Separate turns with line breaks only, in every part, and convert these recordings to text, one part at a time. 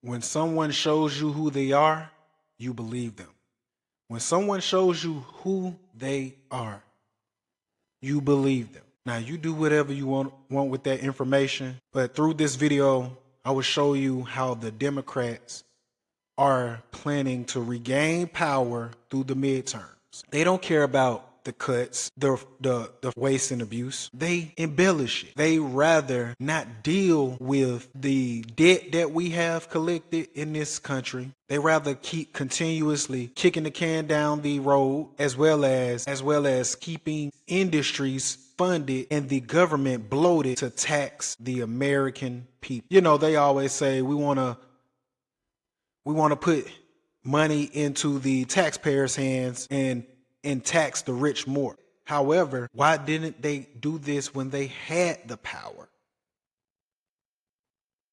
When someone shows you who they are, you believe them. When someone shows you who they are, you believe them. Now you do whatever you want with that information, but through this video, I will show you how the Democrats are planning to regain power through the midterms. They don't care about the cuts, the waste and abuse. They embellish it. They rather not deal with the debt that we have collected in this country. They rather keep continuously kicking the can down the road, as well as keeping industries funded and the government bloated to tax the American people. You know, they always say we want to put money into the taxpayers' hands and tax the rich more. However, why didn't they do this when they had the power?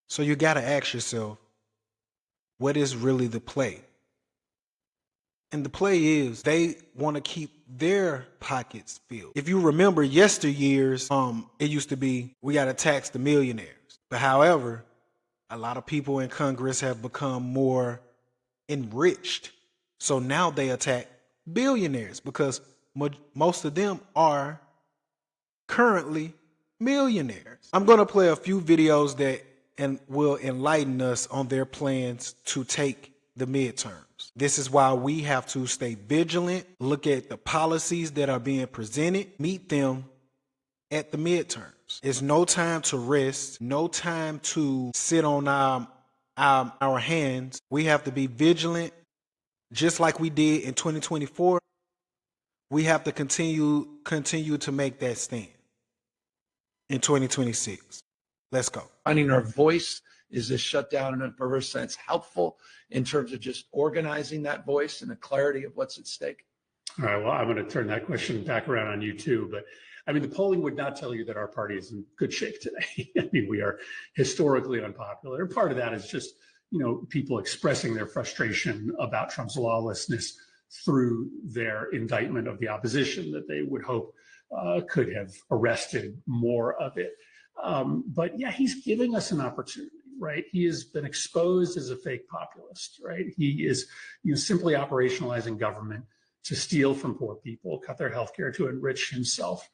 So you got to ask yourself, what is really the play? And the play is they want to keep their pockets filled. If you remember yesteryears, it used to be we got to tax the millionaires. But however, a lot of people in Congress have become more enriched. So now they attack billionaires because most of them are currently millionaires. I'm going to play a few videos that will enlighten us on their plans to take the midterms. This is why we have to stay vigilant, look at the policies that are being presented, meet them at the midterms. It's no time to rest, no time to sit on our hands. We have to be vigilant, just like we did in 2024. We have to continue to make that stand in 2026. Let's go.
Finding our voice, is this shutdown in a perverse sense helpful in terms of just organizing that voice and the clarity of what's at stake?
All right, well, I'm going to turn that question back around on you too, but I mean, the polling would not tell you that our party is in good shape today. I mean, we are historically unpopular. And part of that is just, you know, people expressing their frustration about Trump's lawlessness through their indictment of the opposition that they would hope could have arrested more of it. But yeah, he's giving us an opportunity, right? He has been exposed as a fake populist, right? He is, you know, simply operationalizing government to steal from poor people, cut their healthcare to enrich himself.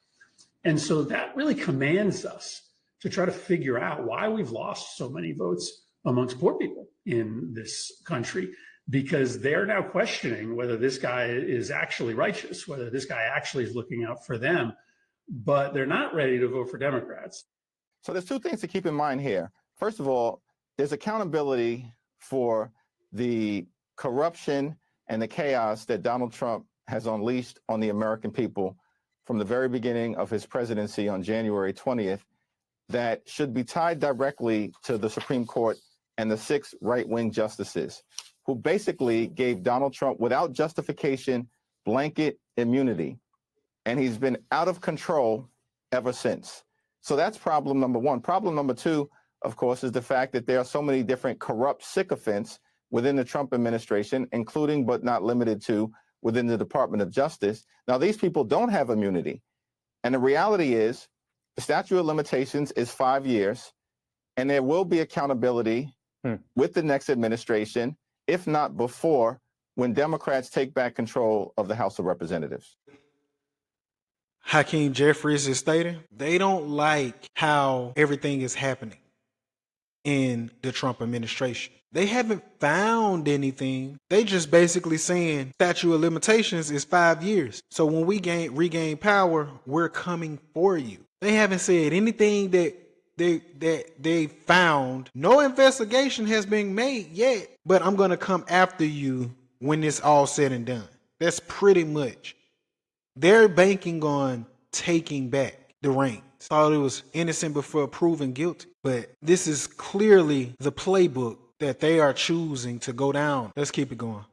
And so that really commands us to try to figure out why we've lost so many votes amongst poor people in this country, because they're now questioning whether this guy is actually righteous, whether this guy actually is looking out for them, but they're not ready to vote for Democrats.
So there's two things to keep in mind here. First of all, there's accountability for the corruption and the chaos that Donald Trump has unleashed on the American people from the very beginning of his presidency on January 20th, that should be tied directly to the Supreme Court and the 6 right-wing justices who basically gave Donald Trump, without justification, blanket immunity. And he's been out of control ever since. So that's problem number one. Problem number two, of course, is the fact that there are so many different corrupt sycophants within the Trump administration, including but not limited to within the Department of Justice. Now, these people don't have immunity. And the reality is the statute of limitations is 5 years, and there will be accountability with the next administration, if not before, when Democrats take back control of the House of Representatives.
Hakeem Jeffries is stating they don't like how everything is happening in the Trump administration. They haven't found anything. They just basically saying statute of limitations is 5 years. So when we regain power, we're coming for you. They haven't said anything that they found. No investigation has been made yet, but I'm going to come after you when it's all said and done. That's pretty much. They're banking on taking back the reins. Thought it was innocent before proven guilty, but this is clearly the playbook that they are choosing to go down. Let's keep it going.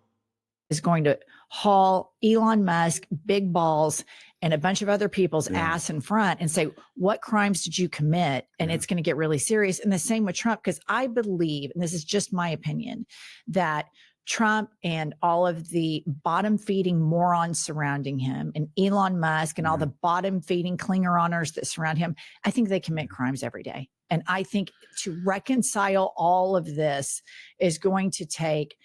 Is going to haul Elon Musk, big balls, and a bunch of other people's ass in front and say, what crimes did you commit? And it's going to get really serious. And the same with Trump, because I believe, and this is just my opinion, that Trump and all of the bottom-feeding morons surrounding him and Elon Musk and all the bottom-feeding Klingeroners that surround him, I think they commit crimes every day. And I think to reconcile all of this is going to take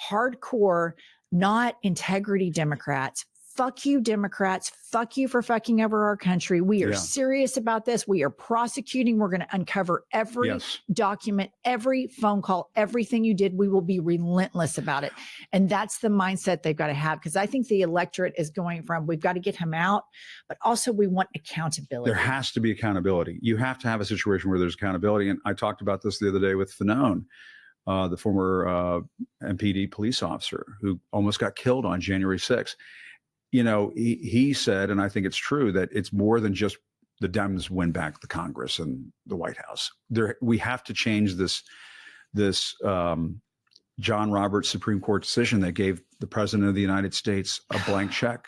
hardcore, not integrity Democrats. Fuck you, Democrats. Fuck you for fucking over our country. We are serious about this. We are prosecuting. We're going to uncover every document, every phone call, everything you did. We will be relentless about it. And that's the mindset they've got to have. Because I think the electorate is going from, we've got to get him out, but also we want accountability.
There has to be accountability. You have to have a situation where there's accountability. And I talked about this the other day with Fanone, the former MPD police officer who almost got killed on January 6th. You know, he said, and I think it's true, that it's more than just the Dems win back the Congress and the White House. We have to change this John Roberts Supreme Court decision that gave the President of the United States a blank check.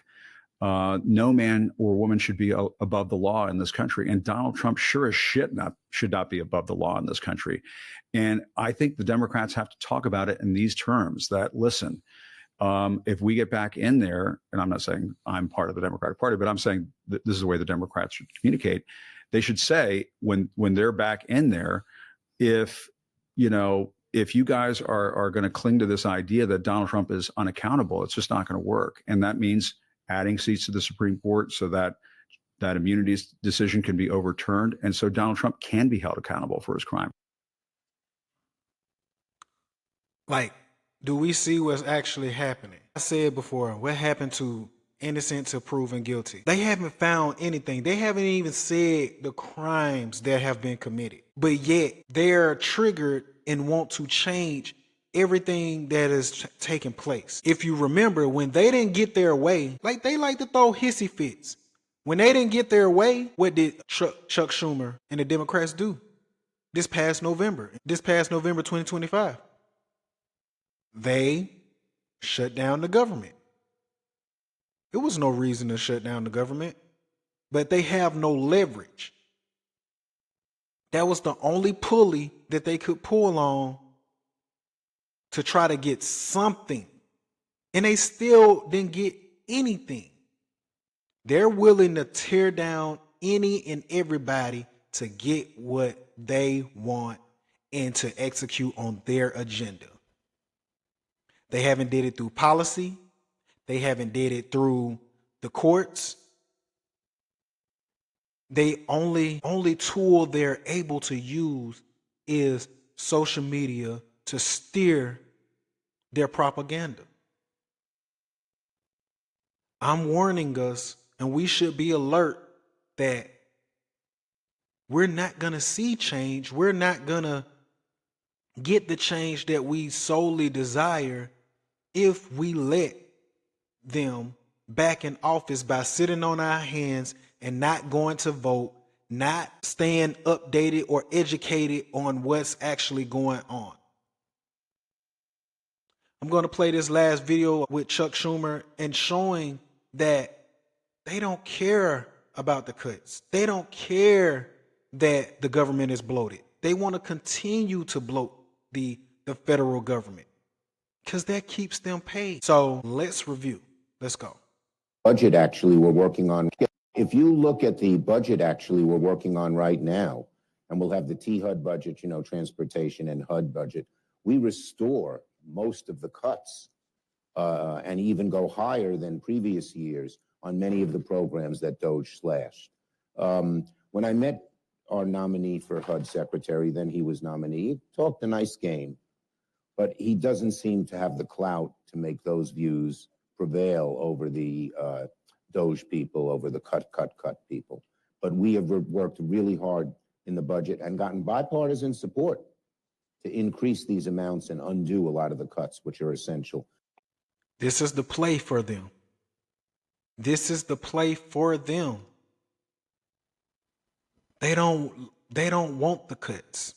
No man or woman should be above the law in this country. And Donald Trump sure as shit should not be above the law in this country. And I think the Democrats have to talk about it in these terms, that, listen, if we get back in there, and I'm not saying I'm part of the Democratic Party, but I'm saying that this is the way the Democrats should communicate. They should say when they're back in there, if you guys are going to cling to this idea that Donald Trump is unaccountable, it's just not going to work. And that means adding seats to the Supreme Court so that immunity decision can be overturned. And so Donald Trump can be held accountable for his crime.
Like, do we see what's actually happening? I said before, what happened to innocent to proven guilty? They haven't found anything. They haven't even said the crimes that have been committed. But yet they're triggered and want to change everything that is taking place. If you remember, when they didn't get their way, like they like to throw hissy fits. When they didn't get their way, what did Chuck Schumer and the Democrats do? This past November 2025. They shut down the government. There was no reason to shut down the government, but they have no leverage. That was the only pulley that they could pull on to try to get something. And they still didn't get anything. They're willing to tear down any and everybody to get what they want and to execute on their agenda. They haven't did it through policy. They haven't did it through the courts. They only tool they're able to use is social media to steer their propaganda. I'm warning us, and we should be alert that we're not going to see change. We're not going to get the change that we solely desire if we let them back in office by sitting on our hands and not going to vote, not staying updated or educated on what's actually going on. I'm going to play this last video with Chuck Schumer and showing that they don't care about the cuts. They don't care that the government is bloated. They want to continue to bloat the federal government because that keeps them paid. So let's review. Let's go.
Budget actually we're working on. If you look at the budget actually we're working on right now, and we'll have the T-HUD budget, transportation and HUD budget, we restore most of the cuts and even go higher than previous years on many of the programs that Doge slashed. When I met our nominee for HUD secretary, then he was nominee, he talked a nice game, but he doesn't seem to have the clout to make those views prevail over the Doge people, over the cut people. But we have worked really hard in the budget and gotten bipartisan support to increase these amounts and undo a lot of the cuts, which are essential.
This is the play for them. This is the play for them. They don't want the cuts.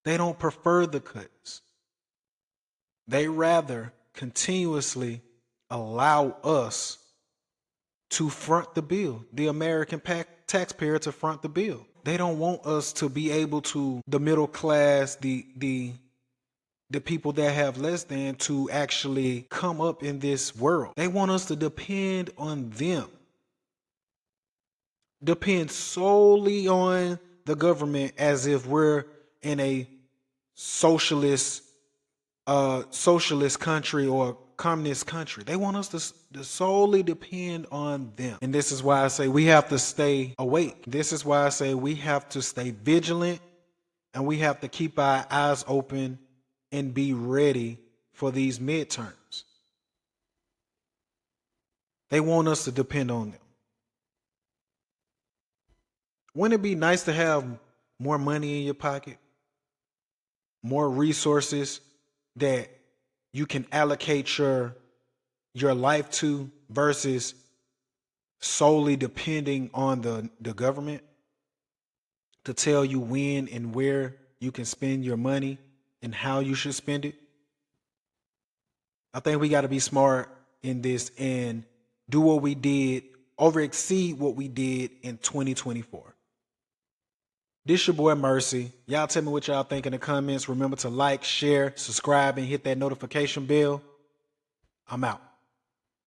They don't prefer the cuts. They rather continuously allow us to front the bill, the American taxpayer to front the bill. They don't want us to be able to, the middle class, the people that have less than, to actually come up in this world. They want us to depend on them. Depend solely on the government as if we're in a socialist country or communist country. They want us to solely depend on them. And this is why I say we have to stay awake. This is why I say we have to stay vigilant, and we have to keep our eyes open and be ready for these midterms. They want us to depend on them. Wouldn't it be nice to have more money in your pocket? More resources that you can allocate your life to versus solely depending on the government to tell you when and where you can spend your money and how you should spend it? I think we got to be smart in this and do what we did, exceed what we did in 2024. This your boy Mercy. Y'all tell me what y'all think in the comments. Remember to like, share, subscribe, and hit that notification bell. I'm out.